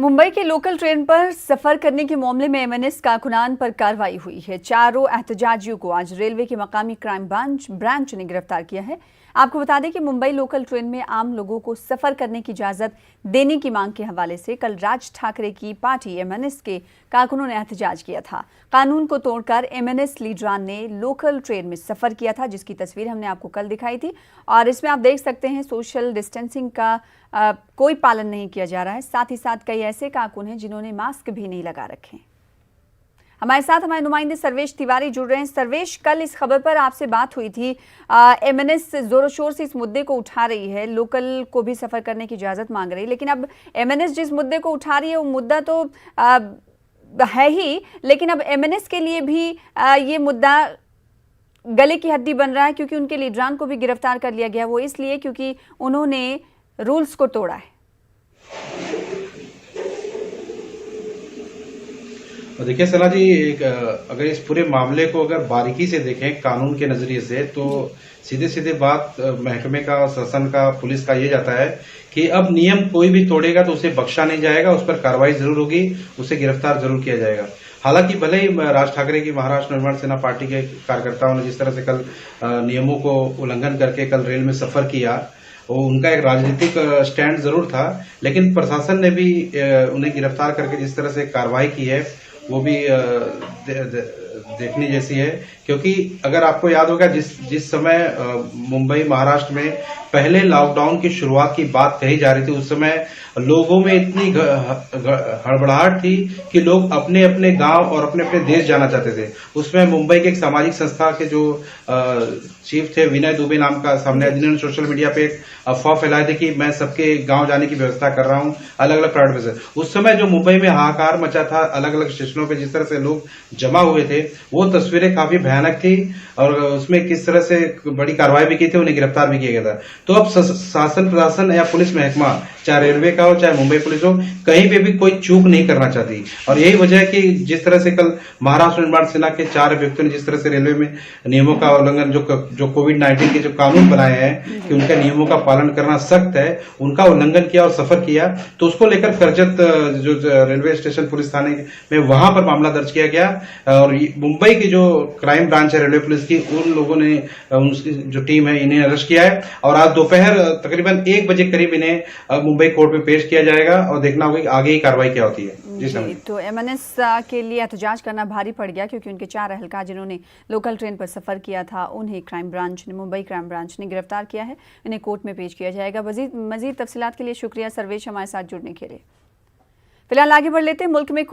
मुंबई के local train पर सफर करने के मामले में एमएनएस कारकुनान पर कार्रवाई हुई है। चारों एहतजाजियों को आज रेलवे के मकामी क्राइम ब्रांच ने गिरफ्तार किया है। आपको बता दें कि मुंबई लोकल ट्रेन में आम लोगों को सफर करने की इजाजत देने की मांग के हवाले से कल राज ठाकरे की पार्टी एमएनएस के कारकुनों ने एहतजाज किया था। कानून को तोड़कर एमएनएस लीडरान ने लोकल ट्रेन में सफर किया था, जिसकी तस्वीर हमने आपको कल दिखाई थी। और इसमें आप देख सकते हैं सोशल डिस्टेंसिंग का कोई पालन नहीं किया जा रहा है। साथ ही साथ कई ऐसे कारकुन हैं जिन्होंने मास्क भी नहीं लगा रखे। हमारे साथ हमारे नुमाइंदे सर्वेश तिवारी जुड़ रहे हैं। सर्वेश, कल इस खबर पर आपसे बात हुई थी। एमएनएस जोरों शोर से इस मुद्दे को उठा रही है, लोकल को भी सफर करने की इजाजत मांग रही है, लेकिन अब एमएनएस जिस मुद्दे को उठा रही है वो मुद्दा तो है ही, लेकिन अब एमएनएस के लिए भी ये मुद्दा गले की हड्डी बन रहा है, क्योंकि उनके लीडरान को भी गिरफ्तार कर लिया गया। वो इसलिए क्योंकि उन्होंने रूल्स को तोड़ा है। देखिए सलाह जी, अगर इस पूरे मामले को अगर बारीकी से देखें कानून के नजरिए से, तो सीधे सीधे बात महकमे का, शासन का, पुलिस का ये जाता है कि अब नियम कोई भी तोड़ेगा तो उसे बख्शा नहीं जाएगा, उस पर कार्रवाई जरूर होगी, उसे गिरफ्तार जरूर किया जाएगा। हालांकि भले ही राज ठाकरे की महाराष्ट्र निर्माण सेना पार्टी के कार्यकर्ताओं ने जिस तरह से कल नियमों को उल्लंघन करके कल रेल में सफर किया, वो उनका एक राजनीतिक स्टैंड जरूर था, लेकिन प्रशासन ने भी उन्हें गिरफ्तार करके जिस तरह से कार्रवाई की है वो भी देखने जैसी है। क्योंकि अगर आपको याद होगा जिस समय मुंबई महाराष्ट्र में पहले लॉकडाउन की शुरुआत की बात कही जा रही थी, उस समय लोगों में इतनी हड़बड़ाहट थी कि लोग अपने अपने गांव और अपने अपने देश जाना चाहते थे। उसमें मुंबई के एक सामाजिक संस्था के जो चीफ थे, विनय दुबे नाम का सामने, जिन्होंने सोशल मीडिया पे एक अफवाह फैलाए थे कि मैं सबके गांव जाने की व्यवस्था कर रहा हूं अलग अलग प्राइवेट बसेस। उस समय जो मुंबई में हाहाकार मचा था, अलग अलग स्टेशनों पे जिस तरह से लोग जमा हुए थे, वो तस्वीरें काफी भयानक थी और उसमें किस तरह से बड़ी कार्रवाई भी की थी, उन्हें गिरफ्तार भी किया गया था। तो अब शासन, प्रशासन या पुलिस महकमा, चाहे रेलवे का हो चाहे मुंबई पुलिस हो, कहीं पे भी कोई चूक नहीं करना चाहती। और यही वजह है कि जिस तरह से कल महाराष्ट्र निर्माण सेना के 4 व्यक्तियों ने जिस तरह से रेलवे में नियमों का उल्लंघन, जो कोविड-19 के जो कानून बनाए हैं कि उनके नियमों का पालन करना सख्त है, उनका उल्लंघन किया और सफर किया, तो उसको लेकर करजत जो रेलवे स्टेशन पुलिस थाने में वहां पर मामला दर्ज किया गया। और मुंबई की जो क्राइम ब्रांच है रेलवे पुलिस की, उन लोगों ने, उनकी जो टीम है, इन्हें अरेस्ट किया है और आज दोपहर तकरीबन 1 बजे करीब इन्हें मुंबई कोर्ट में पेश किया जाएगा और देखना होगा कि आगे ही कार्रवाई क्या होती है। जी, तो एमएनएस के लिए एहतजाज करना भारी पड़ गया, क्योंकि उनके 4 अहलकार जिन्होंने लोकल ट्रेन पर सफर किया था, उन्हें मुंबई क्राइम ब्रांच ने गिरफ्तार किया है। इन्हें कोर्ट में पेश किया जाएगा। मजीद तफसीलात के लिए शुक्रिया सर्वेश, हमारे साथ जुड़ने के लिए। फिलहाल आगे बढ़ लेते हैं। मुल्क में